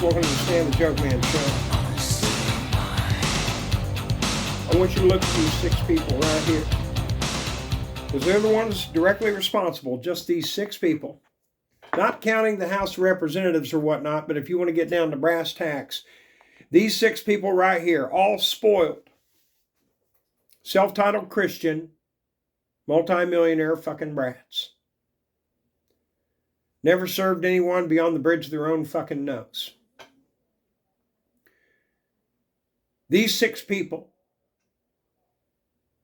folks. Welcome to the Stand the Joke Man Show. I want you to look at these 6 people right here. Because they're the ones directly responsible, just these 6 people. Not counting the House of Representatives or whatnot, but if you want to get down to brass tacks, these 6 people right here, all spoiled. Self-titled Christian, multi-millionaire fucking brats. Never served anyone beyond the bridge of their own fucking nose. These 6 people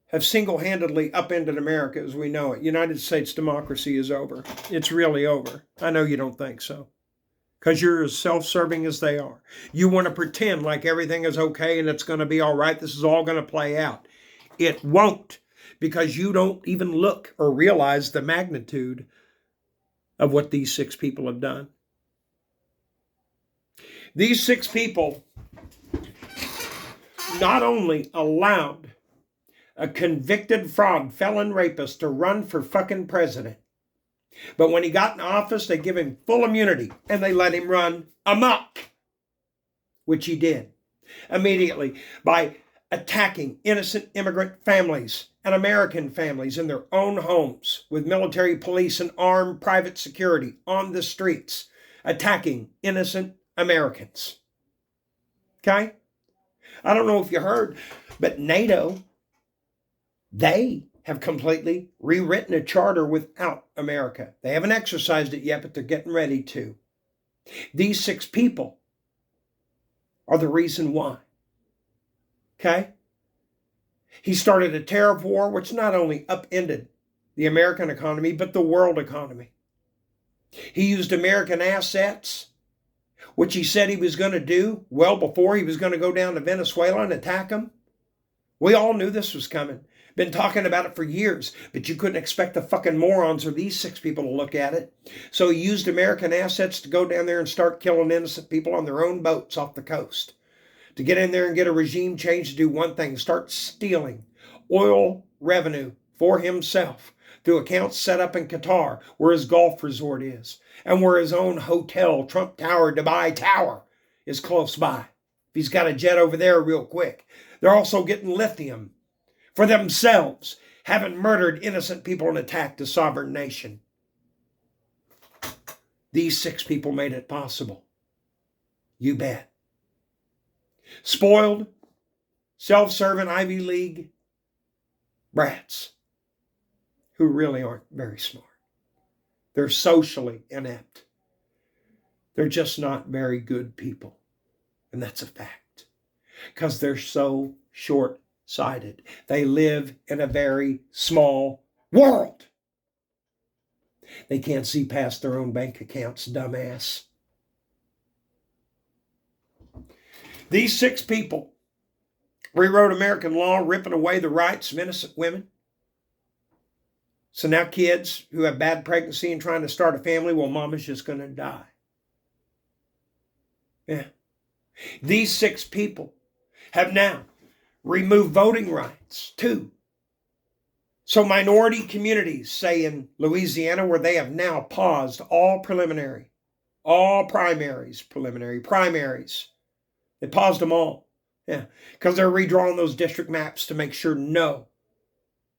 have single-handedly upended America as we know it. United States democracy is over. It's really over. I know you don't think so. Because you're as self-serving as they are. You want to pretend like everything is okay and it's going to be all right. This is all going to play out. It won't. Because you don't even look or realize the magnitude of what these 6 people have done. These 6 people not only allowed a convicted fraud, felon rapist to run for fucking president, but when he got in office, they give him full immunity and they let him run amok, which he did immediately by attacking innocent immigrant families and American families in their own homes with military police and armed private security on the streets, attacking innocent Americans. Okay? I don't know if you heard, but NATO, they have completely rewritten a charter without America. They haven't exercised it yet, but they're getting ready to. These 6 people are the reason why. Okay? He started a tariff war, which not only upended the American economy, but the world economy. He used American assets, which he said he was going to do well before he was going to go down to Venezuela and attack them. We all knew this was coming. Been talking about it for years, but you couldn't expect the fucking morons or these 6 people to look at it. So he used American assets to go down there and start killing innocent people on their own boats off the coast. To get in there and get a regime change to do one thing, start stealing oil revenue for himself through accounts set up in Qatar, where his golf resort is, and where his own hotel, Trump Tower, Dubai Tower, is close by. If he's got a jet over there real quick. They're also getting lithium for themselves, having murdered innocent people and attacked a sovereign nation. These 6 people made it possible. You bet. Spoiled, self-serving Ivy League brats who really aren't very smart. They're socially inept. They're just not very good people. And that's a fact. Because they're so short-sighted. They live in a very small world. They can't see past their own bank accounts, dumbass. These 6 people rewrote American law, ripping away the rights of innocent women. So now kids who have bad pregnancy and trying to start a family, well, mama's just going to die. Yeah. These 6 people have now removed voting rights too. So minority communities, say in Louisiana, where they have now paused all primaries. They paused them all. Yeah, because they're redrawing those district maps to make sure no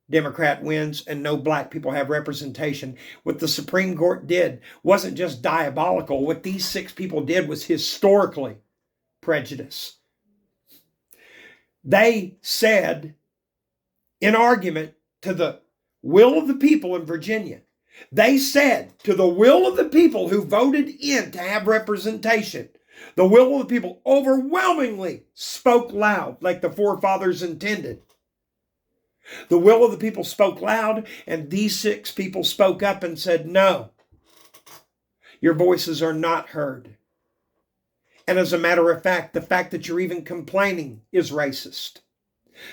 Democrat wins and no black people have representation. What the Supreme Court did wasn't just diabolical. What these 6 people did was historically prejudice. They said, in argument to the will of the people in Virginia, they said to the will of the people who voted in to have representation, the will of the people overwhelmingly spoke loud like the forefathers intended. The will of the people spoke loud, and these 6 people spoke up and said, no, your voices are not heard. And as a matter of fact, the fact that you're even complaining is racist.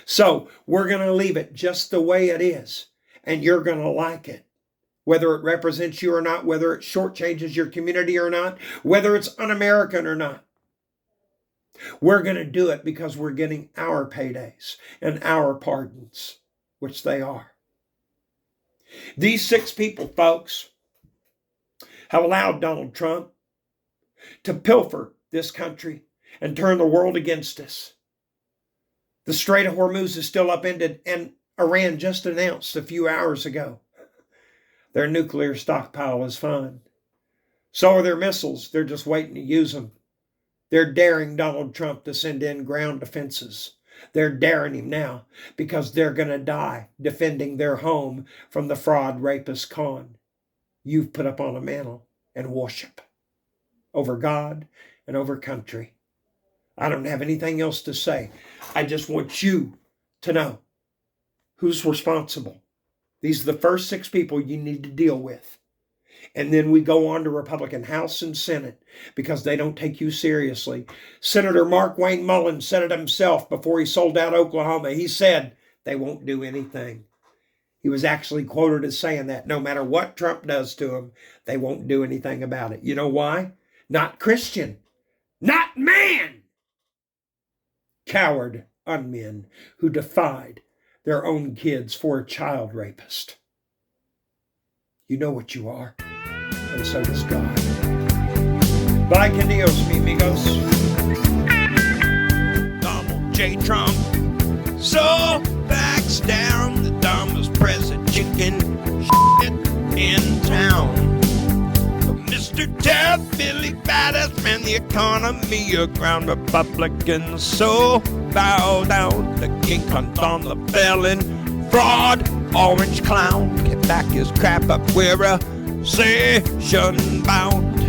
So we're going to leave it just the way it is, and you're going to like it. Whether it represents you or not, whether it shortchanges your community or not, whether it's un-American or not. We're going to do it because we're getting our paydays and our pardons, which they are. These 6 people, folks, have allowed Donald Trump to pilfer this country and turn the world against us. The Strait of Hormuz is still upended, and Iran just announced a few hours ago their nuclear stockpile is fine. So are their missiles. They're just waiting to use them. They're daring Donald Trump to send in ground defenses. They're daring him now because they're going to die defending their home from the fraud rapist Khan you've put up on a mantle and worship over God and over country. I don't have anything else to say. I just want you to know who's responsible. These are the first 6 people you need to deal with. And then we go on to Republican House and Senate because they don't take you seriously. Senator Mark Wayne Mullins said it himself before he sold out Oklahoma. He said they won't do anything. He was actually quoted as saying that no matter what Trump does to them, they won't do anything about it. You know why? Not Christian. Not man. Coward unmen who defied their own kids for a child rapist. You know what you are, and so does God. Bye, que Dios, mi amigos. Donald J. Trump so backs down, the dumbest president chicken shit in town. Mr. Death, Billy Badass, man, the economy aground. Republicans so bow down. The king hunt on the felon, fraud, orange clown. Get back his crap up, we're a session bound.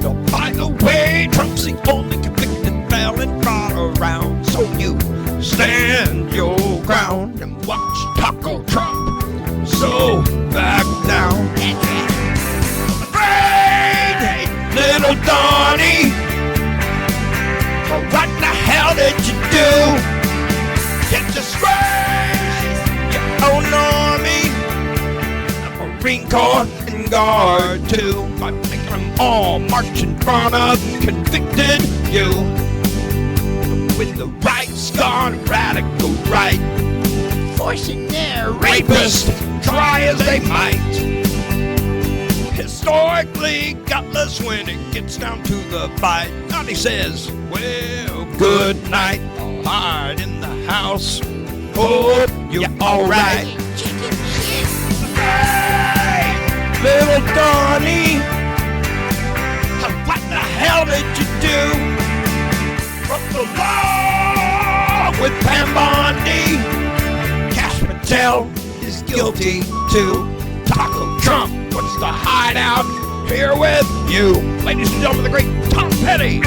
Oh, by the way, Trump's the only convicted felon fraud around. So you stand your ground and watch Taco Trump so back down. Afraid, little Donnie, what the hell did you do? Get disgrace your own army, the Marine Corps and Guard too, by making them all march in front of convicted you. With the right's gone radical right, forcing their rapists try as they might. Historically gutless when it gets down to the fight. Donnie says, well, good night. I'll hide in the house. Hope you're alright. Hey, little Donnie, what the hell did you do? Broke the law with Pam Bondi. Cash Patel is guilty too. Taco Trump wants to hide out here with you. Ladies and gentlemen, the great Tom Petty.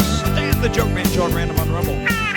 Stand the joke man, John Random on Rumble.